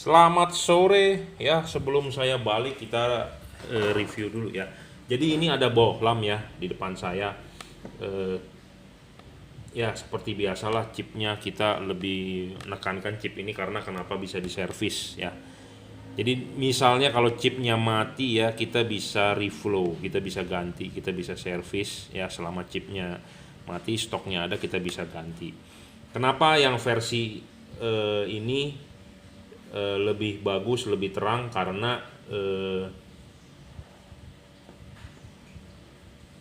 Selamat sore ya. Sebelum saya balik kita review dulu ya. Jadi ini ada bohlam ya di depan saya. Eh, Ya seperti biasalah chipnya kita lebih menekankan chip ini karena kenapa bisa diservis ya. Jadi misalnya kalau chipnya mati ya kita bisa reflow, kita bisa ganti, kita bisa servis ya selama chipnya mati stoknya ada kita bisa ganti. Kenapa yang versi ini lebih bagus, lebih terang karena eh,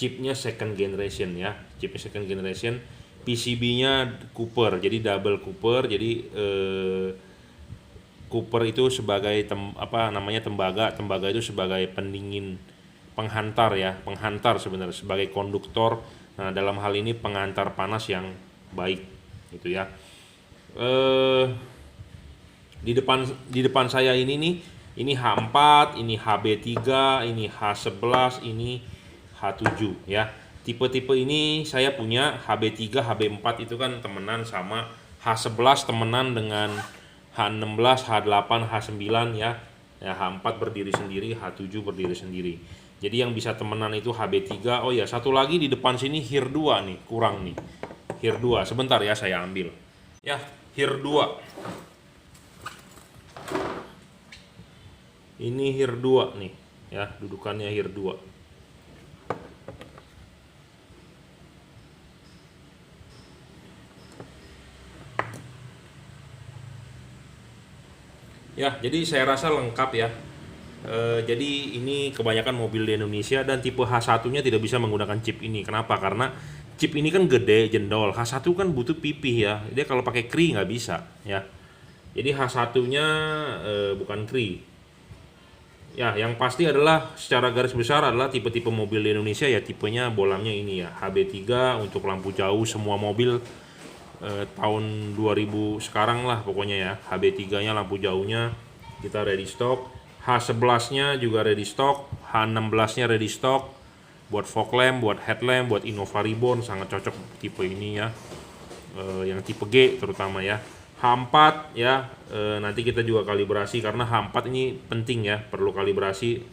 chipnya second generation ya, chipnya second generation, PCB-nya Cooper, jadi double Cooper, jadi Cooper itu sebagai apa namanya tembaga, tembaga itu sebagai pendingin, penghantar ya, penghantar sebenarnya sebagai konduktor. Nah dalam hal ini pengantar panas yang baik, gitu ya. Eh di depan saya ini nih, ini H4, ini HB3, ini H11, ini H7 ya. Tipe-tipe ini saya punya HB3, HB4 itu kan temenan sama H11 temenan dengan H16, H8, H9 ya. Ya H4 berdiri sendiri, H7 berdiri sendiri. Jadi yang bisa temenan itu HB3. Oh ya, satu lagi di depan sini HIR2 nih, kurang nih. HIR2. Sebentar ya saya ambil. Ya, HIR2. Ini HIR2 nih, ya, dudukannya HIR2. Ya, jadi saya rasa lengkap ya. Jadi ini kebanyakan mobil di Indonesia dan tipe H1-nya tidak bisa menggunakan chip ini. Kenapa? Karena chip ini kan gede, jendol. H1 kan butuh pipih ya. Dia kalau pakai kri nggak bisa ya. Jadi H1-nya bukan kri. Ya, yang pasti adalah secara garis besar adalah tipe-tipe mobil di Indonesia ya tipenya bolamnya ini ya. HB3 untuk lampu jauh semua mobil tahun 2000 sekarang lah pokoknya ya. HB3-nya lampu jauhnya kita ready stock. H11-nya juga ready stock, H16-nya ready stock buat fog lamp, buat headlamp, buat Innova Reborn sangat cocok tipe ini ya. Yang tipe G terutama ya. H4 ya, nanti kita juga kalibrasi karena H4 ini penting ya, perlu kalibrasi.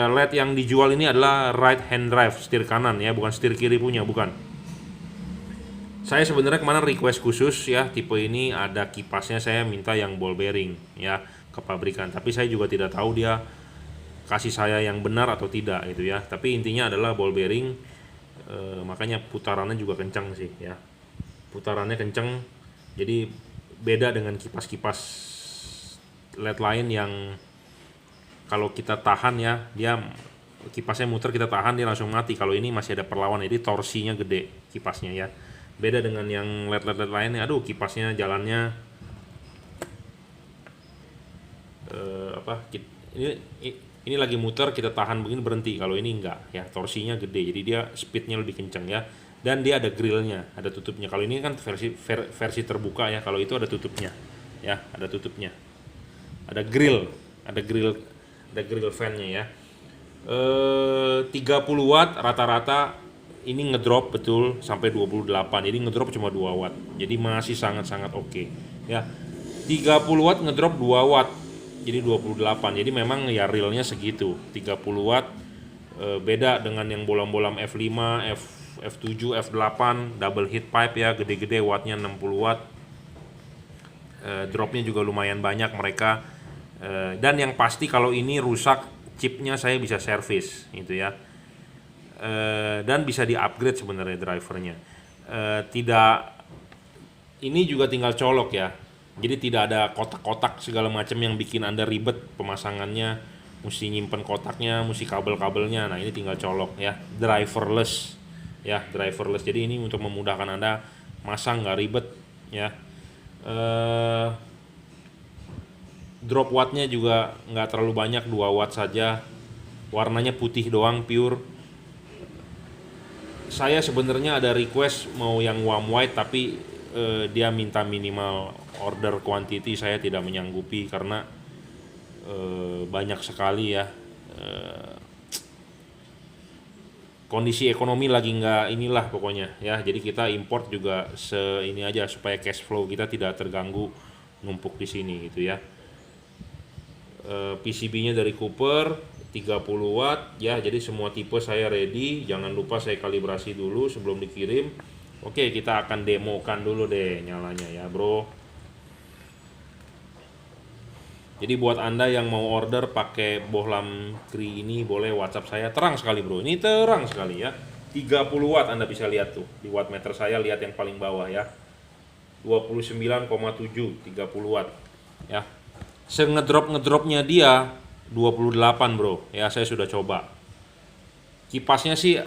LED yang dijual ini adalah right hand drive, setir kanan ya, bukan setir kiri punya, bukan. Saya sebenarnya kemarin request khusus ya, tipe ini ada kipasnya saya minta yang ball bearing ya ke pabrikan, tapi saya juga tidak tahu dia kasih saya yang benar atau tidak gitu ya. Tapi intinya adalah ball bearing, makanya putarannya juga kencang sih ya. Putarannya kencang, jadi beda dengan kipas-kipas LED lain yang kalau kita tahan ya, dia kipasnya muter kita tahan dia langsung mati. Kalau ini masih ada perlawanan, jadi torsinya gede kipasnya ya. Beda dengan yang LED lainnya, aduh kipasnya jalannya apa? Ini lagi muter kita tahan begini berhenti. Kalau ini enggak ya, torsinya gede, jadi dia speednya lebih kencang ya. Dan dia ada grillnya, ada tutupnya. Kalau ini kan versi terbuka ya. Kalau itu ada tutupnya, ya ada tutupnya. Ada grill, ada grill, ada grill fan-nya ya. 30 watt rata-rata ini ngedrop betul sampai 28. Jadi ngedrop cuma 2 watt. Jadi masih sangat-sangat oke ya. 30 watt ngedrop 2 watt. Jadi 28. Jadi memang ya realnya segitu. 30 watt beda dengan yang bolam-bolam F5, F7, F8 double heat pipe ya, gede-gede wattnya 60 watt. Dropnya juga lumayan banyak mereka. Dan yang pasti kalau ini rusak chipnya saya bisa servis gitu ya. Dan bisa di-upgrade sebenarnya drivernya. Tidak, ini juga tinggal colok ya. Jadi tidak ada kotak-kotak segala macam yang bikin Anda ribet pemasangannya, mesti nyimpen kotaknya, mesti kabel-kabelnya. Nah, ini tinggal colok ya, driverless. Ya, driverless. Jadi ini untuk memudahkan Anda masang nggak ribet ya. Drop wattnya juga nggak terlalu banyak, 2 watt saja. Warnanya putih doang, pure. Saya sebenarnya ada request mau yang warm white, tapi dia minta minimal order quantity, saya tidak menyanggupi karena banyak sekali ya. Kondisi ekonomi lagi nggak inilah pokoknya ya, jadi kita import juga ini aja supaya cash flow kita tidak terganggu numpuk di sini gitu ya. PCB-nya dari Cooper 30 watt ya. Jadi semua tipe saya ready. Jangan lupa saya kalibrasi dulu sebelum dikirim. Oke, kita akan demokan dulu deh nyalanya ya, Bro. Jadi buat Anda yang mau order pakai bohlam Cree ini boleh WhatsApp saya. Terang sekali, Bro. Ini terang sekali ya. 30 watt Anda bisa lihat tuh. Di wattmeter saya lihat yang paling bawah ya. 29,7 30 watt ya. Ngedropnya dia 28, Bro. Ya, saya sudah coba. Kipasnya sih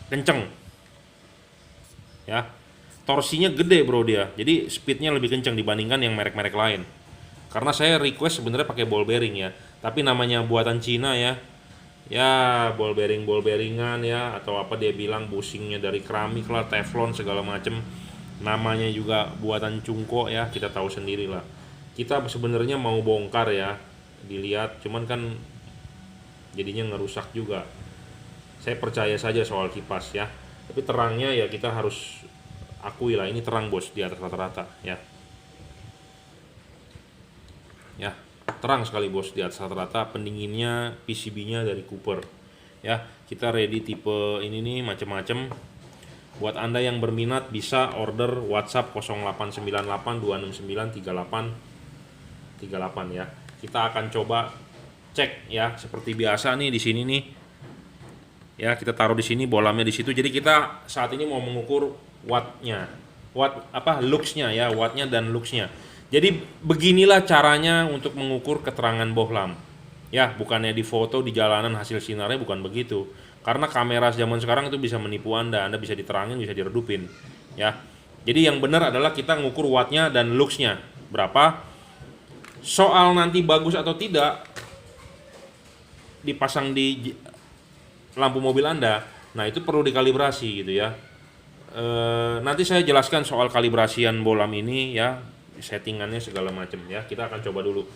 kenceng. Ya. Torsinya gede, Bro, dia. Jadi speednya lebih kenceng dibandingkan yang merek-merek lain. Karena saya request sebenarnya pakai ball bearing ya, tapi namanya buatan Cina ya, ball bearingan ya, atau apa dia bilang bushingnya dari keramik lah, teflon segala macem, namanya juga buatan Cungko ya, kita tahu sendiri lah. Kita sebenarnya mau bongkar ya, dilihat, cuman kan jadinya ngerusak juga. Saya percaya saja soal kipas ya, tapi terangnya ya kita harus akui lah, ini terang bos di atas rata-rata ya. Ya, terang sekali bos di atas rata-rata. Pendinginnya PCB-nya dari Cooper ya. Kita ready tipe ini nih macem-macem. Buat Anda yang berminat bisa order WhatsApp 0898269388 ya. Kita akan coba cek ya, seperti biasa nih di sini nih ya, kita taruh di sini, bolamnya di situ. Jadi kita saat ini mau mengukur wattnya, luxnya ya, wattnya dan luxnya. Jadi beginilah caranya untuk mengukur keterangan bohlam. Ya, bukannya di foto di jalanan hasil sinarnya, bukan begitu. Karena kamera zaman sekarang itu bisa menipu Anda bisa diterangin, bisa diredupin. Ya. Jadi yang benar adalah kita ngukur wattnya dan luxnya berapa. Soal nanti bagus atau tidak dipasang di lampu mobil Anda, nah itu perlu dikalibrasi gitu ya. Nanti saya jelaskan soal kalibrasian bohlam ini ya, settingannya segala macam ya. Kita akan coba dulu.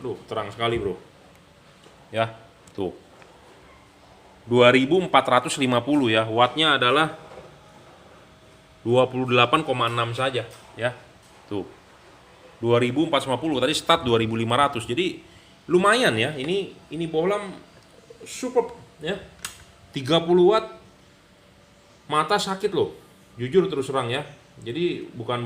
Aduh, terang sekali, Bro. Ya, tuh. 2450 ya. Wattnya adalah 28,6 saja ya. Tuh. 2450, tadi start 2500. Jadi lumayan ya. Ini bohlam super ya. 30 watt. Mata sakit loh. Jujur terus terang ya. Jadi bukan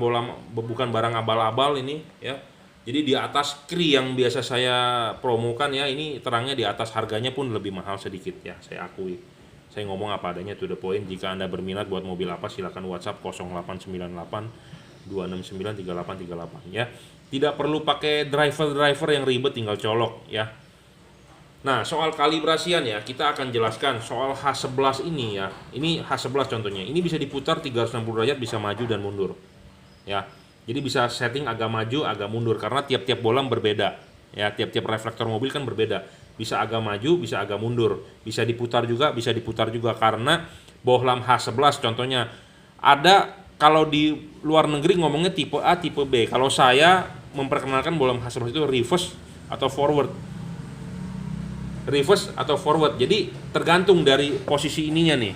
barang abal-abal ini ya. Jadi di atas Cree yang biasa saya promokan ya, ini terangnya di atas, harganya pun lebih mahal sedikit ya, saya akui. Saya ngomong apa adanya, to the point. Jika Anda berminat buat mobil apa, silakan WhatsApp 0898 269 3838 ya. Tidak perlu pakai driver yang ribet, tinggal colok ya. Nah, soal kalibrasian ya, kita akan jelaskan soal H11 ini ya. Ini H11 contohnya. Ini bisa diputar 360 derajat, bisa maju dan mundur. Ya. Jadi bisa setting agak maju, agak mundur karena tiap-tiap bohlam berbeda. Ya, tiap-tiap reflektor mobil kan berbeda. Bisa agak maju, bisa agak mundur. Bisa diputar juga karena bohlam H11 contohnya. Ada kalau di luar negeri ngomongnya tipe A, tipe B. Kalau saya memperkenalkan bohlam H11 itu reverse atau forward. Jadi tergantung dari posisi ininya nih,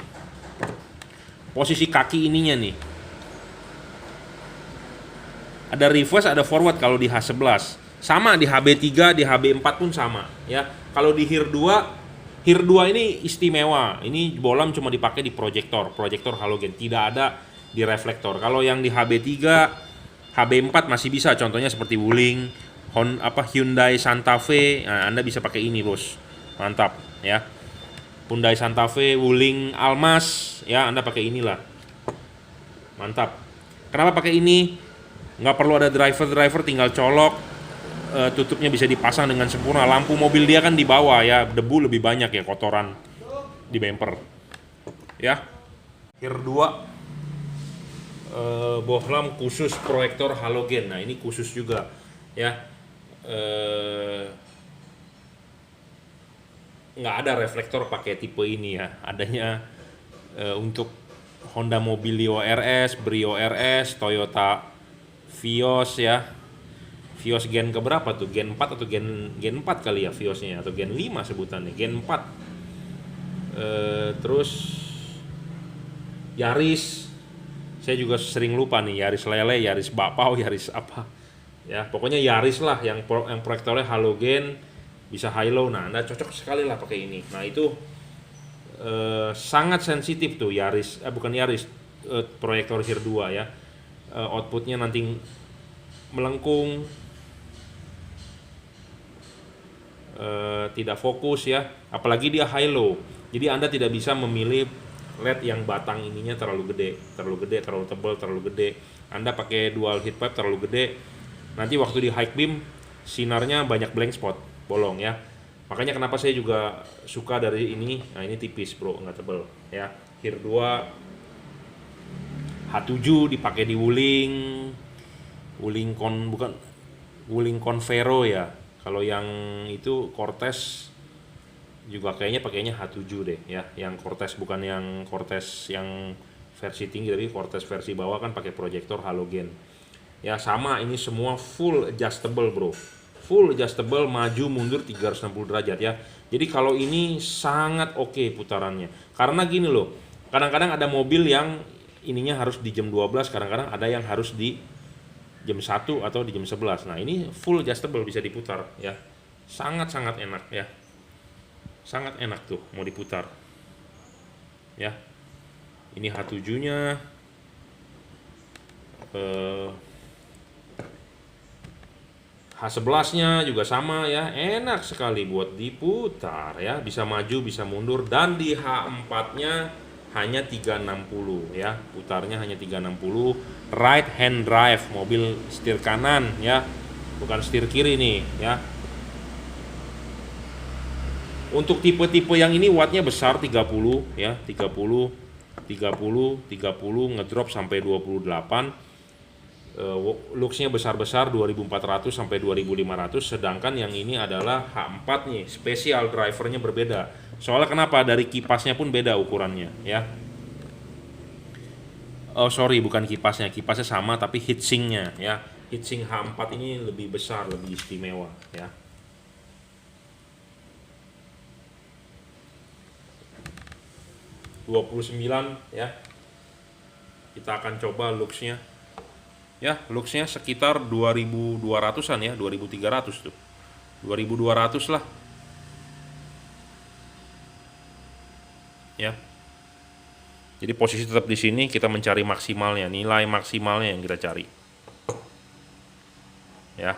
posisi kaki ininya nih, ada reverse, ada forward kalau di H11. Sama di HB3, di HB4 pun sama ya. Kalau di HIR 2 ini istimewa. Ini bohlam cuma dipakai di proyektor halogen, tidak ada di reflektor. Kalau yang di HB3, HB4 masih bisa, contohnya seperti Wuling, Hyundai Santa Fe. Nah, Anda bisa pakai ini, Bos. Mantap ya. Hyundai Santa Fe, Wuling Almas ya, Anda pakai inilah. Mantap. Kenapa pakai ini? Nggak perlu ada driver, tinggal colok, tutupnya bisa dipasang dengan sempurna. Lampu mobil dia kan di bawah ya, debu lebih banyak ya, kotoran di bumper ya. HIR 2 bohlam khusus proyektor halogen. Nah, ini khusus juga ya. Nggak ada reflektor pakai tipe ini ya. Adanya untuk Honda Mobilio RS, Brio RS, Toyota Vios ya. Vios gen keberapa tuh? Gen 4 atau gen 4 kali ya Viosnya, atau gen 5 sebutannya, gen 4. Terus Yaris Saya juga sering lupa nih, Yaris lele, Yaris bakpao, Yaris apa. Ya, pokoknya Yaris lah yang proyektornya halogen, bisa high low. Nah, Anda cocok sekali lah pakai ini. Nah, itu sangat sensitif tuh Yaris, bukan Yaris, proyektor HIR 2 ya. Outputnya nanti melengkung, tidak fokus ya, apalagi dia high low. Jadi Anda tidak bisa memilih LED yang batang ininya terlalu gede, terlalu tebal, terlalu gede. Anda pakai dual heat pipe terlalu gede, nanti waktu di high beam sinarnya banyak blank spot, bolong ya. Makanya kenapa saya juga suka dari ini. Nah, ini tipis bro, nggak tebel ya. HIR 2 H7 dipakai di Wuling bukan Wuling Convero ya. Kalau yang itu Cortez juga kayaknya pakainya H7 deh ya. Yang Cortez, bukan yang Cortez yang versi tinggi, tapi Cortez versi bawah kan pakai proyektor halogen. Ya sama, ini semua full adjustable bro. Full adjustable, maju mundur 360 derajat ya. Jadi kalau ini sangat oke putarannya. Karena gini loh, kadang-kadang ada mobil yang ininya harus di jam 12, kadang-kadang ada yang harus di jam 1 atau di jam 11. Nah, ini full adjustable, bisa diputar ya. Sangat-sangat enak ya. Sangat enak tuh mau diputar. Ya. Ini H7-nya. H11-nya juga sama ya, enak sekali buat diputar ya, bisa maju, bisa mundur. Dan di H4-nya hanya 360 ya, putarnya hanya 360. Right hand drive, mobil setir kanan ya, bukan setir kiri nih ya. Untuk tipe-tipe yang ini wattnya besar, 30 ya, 30 ngedrop sampai 28. Luxnya besar-besar 2400 sampai 2500, sedangkan yang ini adalah H4 nih, spesial drivernya berbeda. Soalnya kenapa? Dari kipasnya pun beda ukurannya ya. Oh sorry, bukan kipasnya sama, tapi heatsinknya ya. Heatsink H4 ini lebih besar, lebih istimewa ya. $29 ya. Kita akan coba luxnya. Ya, luxnya sekitar 2200-an ya, 2300 tuh. 2200 lah. Ya. Jadi posisi tetap di sini, kita mencari maksimalnya, nilai maksimalnya yang kita cari. Ya.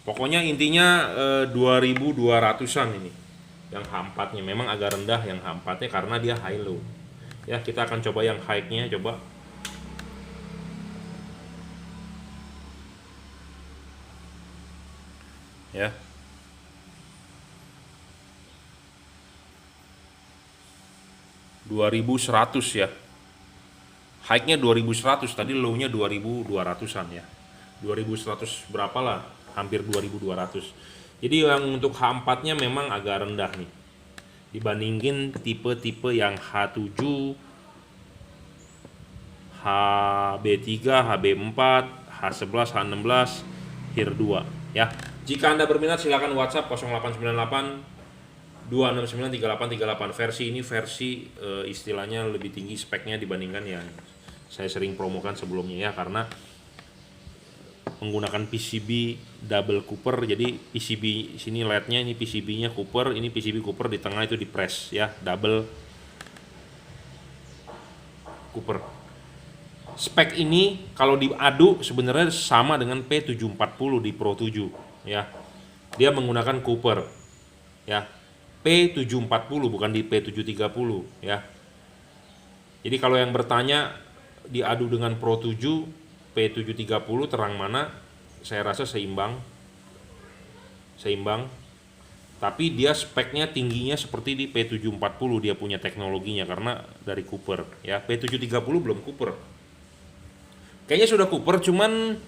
Pokoknya intinya 2200-an ini. Yang H4-nya memang agak rendah yang H4-nya karena dia high low. Ya, kita akan coba yang high-nya, coba. Ya. $2100 ya. High-nya 2100, tadi low-nya 2200-an ya. 2100 berapa lah? Hampir 2200. Jadi yang untuk H4-nya memang agak rendah nih. Dibandingin tipe-tipe yang H7, HB3, HB4, H11, H16, HIR 2 ya. Jika Anda berminat silakan WhatsApp 0898 269 3838. Versi ini istilahnya lebih tinggi speknya dibandingkan yang saya sering promokan sebelumnya ya, karena menggunakan PCB double Cooper. Jadi PCB sini LED-nya, ini PCB-nya Cooper, ini PCB Cooper, di tengah itu di press ya, double Cooper. Spek ini kalau diadu sebenarnya sama dengan P740 di Pro 7 ya. Dia menggunakan Cooper ya. P740 bukan di P730 ya. Jadi kalau yang bertanya diadu dengan Pro 7, P730 terang mana? Saya rasa seimbang. Tapi dia speknya tingginya seperti di P740, dia punya teknologinya karena dari Cooper ya. P730 belum Cooper. Kayaknya sudah Cooper, cuman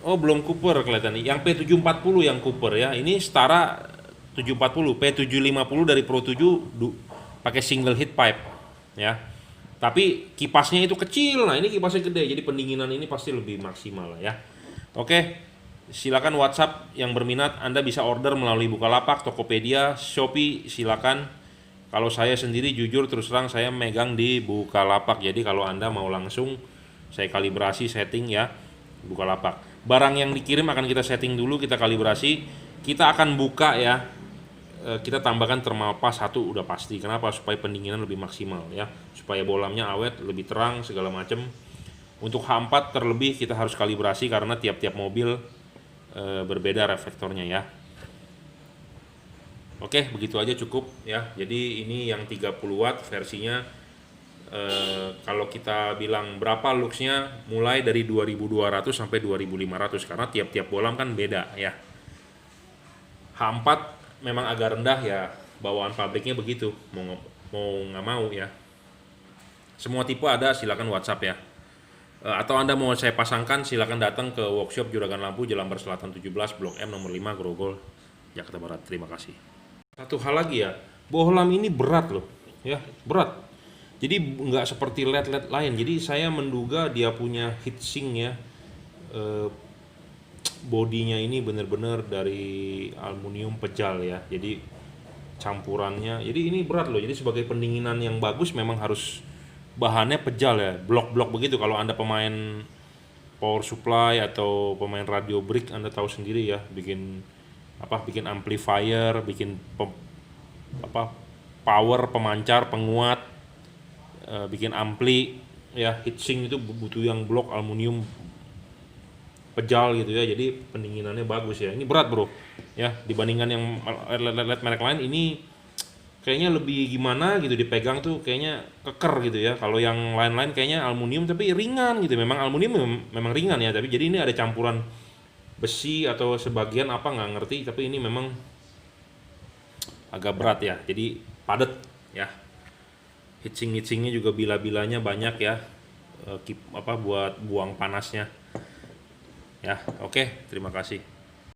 belum Cooper kelihatannya. Yang P740 yang Cooper ya. Ini setara 740, P750 dari Pro 7 pakai single heat pipe ya. Tapi kipasnya itu kecil. Nah, ini kipasnya gede, jadi pendinginan ini pasti lebih maksimal ya. Oke, silakan WhatsApp yang berminat. Anda bisa order melalui Bukalapak, Tokopedia, Shopee, silakan. Kalau saya sendiri jujur terus terang saya megang di Bukalapak. Jadi kalau Anda mau langsung saya kalibrasi setting ya Bukalapak. Barang yang dikirim akan kita setting dulu, kita kalibrasi. Kita akan buka ya. Kita tambahkan thermal pass 1 udah pasti. Kenapa? Supaya pendinginan lebih maksimal ya. Supaya bolamnya awet, lebih terang segala macam. Untuk H4 terlebih kita harus kalibrasi karena tiap-tiap mobil berbeda reflektornya ya. Oke, begitu aja cukup ya. Jadi ini yang 30 watt versinya. Kalau kita bilang berapa luxnya, mulai dari 2200 sampai 2500 karena tiap-tiap bolam kan beda ya. H4 memang agak rendah ya, bawaan pabriknya begitu, mau nggak mau ya. Semua tipe ada, silakan WhatsApp ya. Atau Anda mau saya pasangkan, silakan datang ke workshop Juragan Lampu Jelambar Selatan 17 Blok M nomor 5 Grogol, Jakarta Barat. Terima kasih. Satu hal lagi ya, bohlam ini berat loh, ya berat. Jadi nggak seperti LED-LED lain. Jadi saya menduga dia punya heatsink ya. Bodinya ini benar-benar dari aluminium pejal ya. Jadi campurannya. Jadi ini berat loh. Jadi sebagai pendinginan yang bagus memang harus bahannya pejal ya. Blok-blok begitu. Kalau Anda pemain power supply atau pemain radio brick, Anda tahu sendiri ya, bikin amplifier, bikin power, pemancar, penguat, bikin ampli ya, heatsink itu butuh yang blok aluminium pejal gitu ya. Jadi pendinginannya bagus ya. Ini berat bro ya, dibandingkan yang LED merek lain. Ini kayaknya lebih gimana gitu, dipegang tuh kayaknya keker gitu ya. Kalau yang lain-lain kayaknya aluminium tapi ringan gitu. Memang aluminium memang ringan ya, tapi jadi ini ada campuran besi atau sebagian apa nggak ngerti, tapi ini memang agak berat ya, jadi padat ya. Heatsingnya juga bila-bilanya banyak ya, buat buang panasnya ya. Oke, terima kasih.